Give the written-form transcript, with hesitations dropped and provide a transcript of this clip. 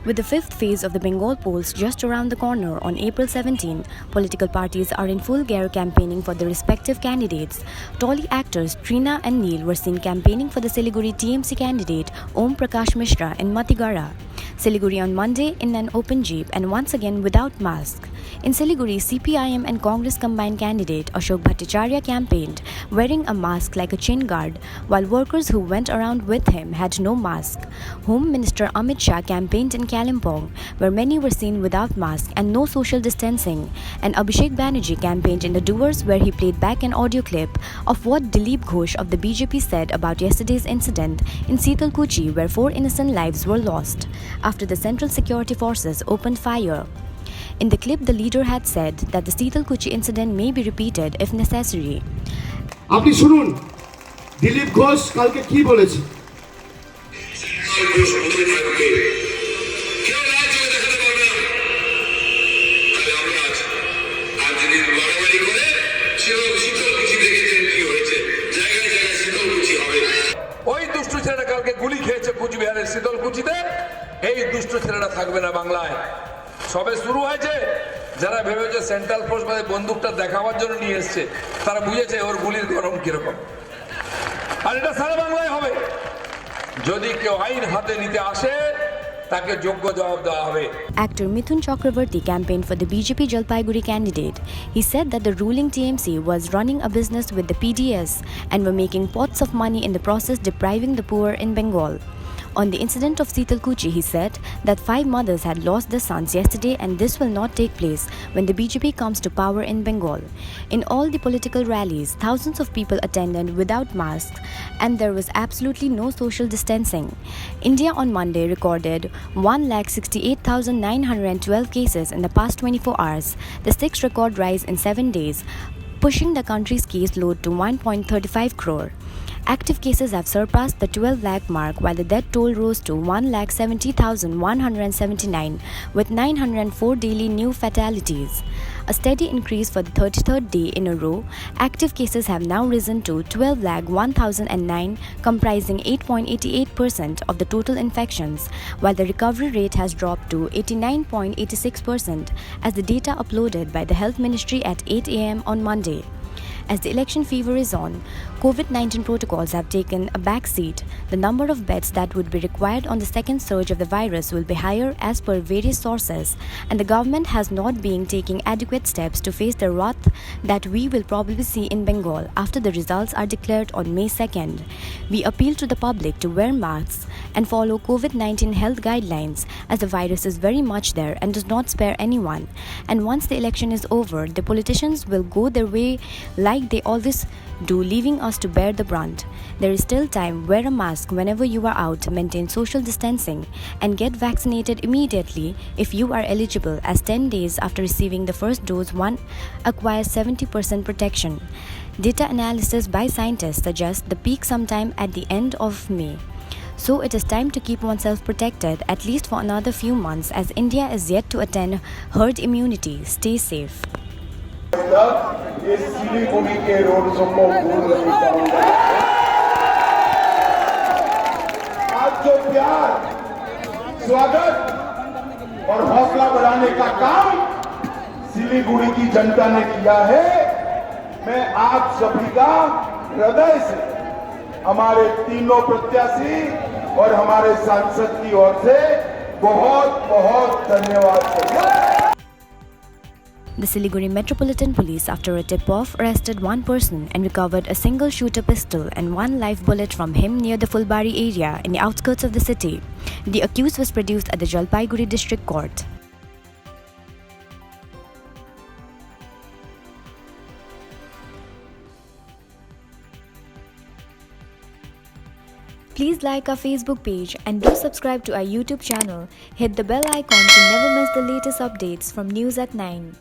With the fifth phase of the Bengal polls just around the corner on April 17, political parties are in full gear campaigning for their respective candidates. Tolly actors Trina and Neil were seen campaigning for the Siliguri TMC candidate Om Prakash Mishra in Matigara. Siliguri on Monday in an open jeep and once again without mask. In Siliguri, CPIM and Congress combined candidate Ashok Bhattacharya campaigned wearing a mask like a chin guard, while workers who went around with him had no mask. Home Minister Amit Shah campaigned in Kalimpong, where many were seen without mask and no social distancing. And Abhishek Banerjee campaigned in the Doers, where he played back an audio clip of what Dilip Ghosh of the BJP said about yesterday's incident in Sitalkuchi, where 4 innocent lives were lost after the Central Security Forces opened fire. In the clip, the leader had said that the Sitalkuchi incident may be repeated if necessary. আপনি শুনুন দিলীপ ঘোষ কালকে কি বলেছে ওই দুষ্ট ছেলেটা কালকে গুলি খেয়েছে কুচবিহারের শীতলকুচিতে এই দুষ্ট ছেলেটা থাকবে না বাংলায় সবে শুরু হয়েছে যারা ভেবেছে সেন্ট্রাল ফোর্স মানে বন্দুকটা দেখাবার জন্য নিয়ে এসেছে তারা বুঝেছে ওর গুলির গরম কিরকম আর এটা সারা বাংলায় হবে যদি কেউ আইন হাতে নিতে আসে তাকে যোগ্য জবাব দেওয়া হবে Actor Mithun Chakravarti campaigned for the BJP Jalpaiguri candidate. He said that the ruling TMC was running a business with the PDS and were making pots of money in the process, depriving the poor in Bengal. On the incident of Sitalkuchi, he said that 5 mothers had lost their sons yesterday, and this will not take place when the BJP comes to power in Bengal. In all the political rallies, thousands of people attended without masks, and there was absolutely no social distancing. India on Monday recorded 168,912 cases in the past 24 hours, the 6th record rise in 7 days, pushing the country's case load to 1.35 crore. Active cases have surpassed the 12 lakh mark, while the death toll rose to 1,70,179, with 904 daily new fatalities. A steady increase for the 33rd day in a row, active cases have now risen to 12,01,009, comprising 8.88% of the total infections, while the recovery rate has dropped to 89.86%, as the data uploaded by the Health Ministry at 8 a.m. on Monday. As the election fever is on, COVID-19 protocols have taken a back seat. The number of beds that would be required on the second surge of the virus will be higher as per various sources, and the government has not been taking adequate steps to face the wrath that we will probably see in Bengal after the results are declared on May 2nd. We appeal to the public to wear masks and follow COVID-19 health guidelines, as the virus is very much there and does not spare anyone. And once the election is over, the politicians will go their way like they always do, leaving us to bear the brunt. There is still time. Wear a mask whenever you are out, maintain social distancing, and get vaccinated immediately if you are eligible, as 10 days after receiving the first dose, one acquires 70% protection. Data analysis by scientists suggests the peak sometime at the end of May. So it is time to keep oneself protected, at least for another few months, as India is yet to attain herd immunity. Stay safe. इस सिलीगुड़ी के road को भूल नहीं पाऊंगा आज जो प्यार स्वागत और हौसला बढ़ाने का काम सिलीगुड़ी की जनता ने किया है मैं आप सभी का हृदय से हमारे तीनों प्रत्याशी और हमारे सांसद की ओर से बहुत बहुत धन्यवाद करता हूं। The Siliguri Metropolitan Police, after a tip-off, arrested one person and recovered a single shooter pistol and 1 live bullet from him near the Fulbari area in the outskirts of the city. The accused was produced at the Jalpaiguri District Court. Please like our Facebook page and do subscribe to our YouTube channel. Hit the bell icon to never miss the latest updates from News at 9.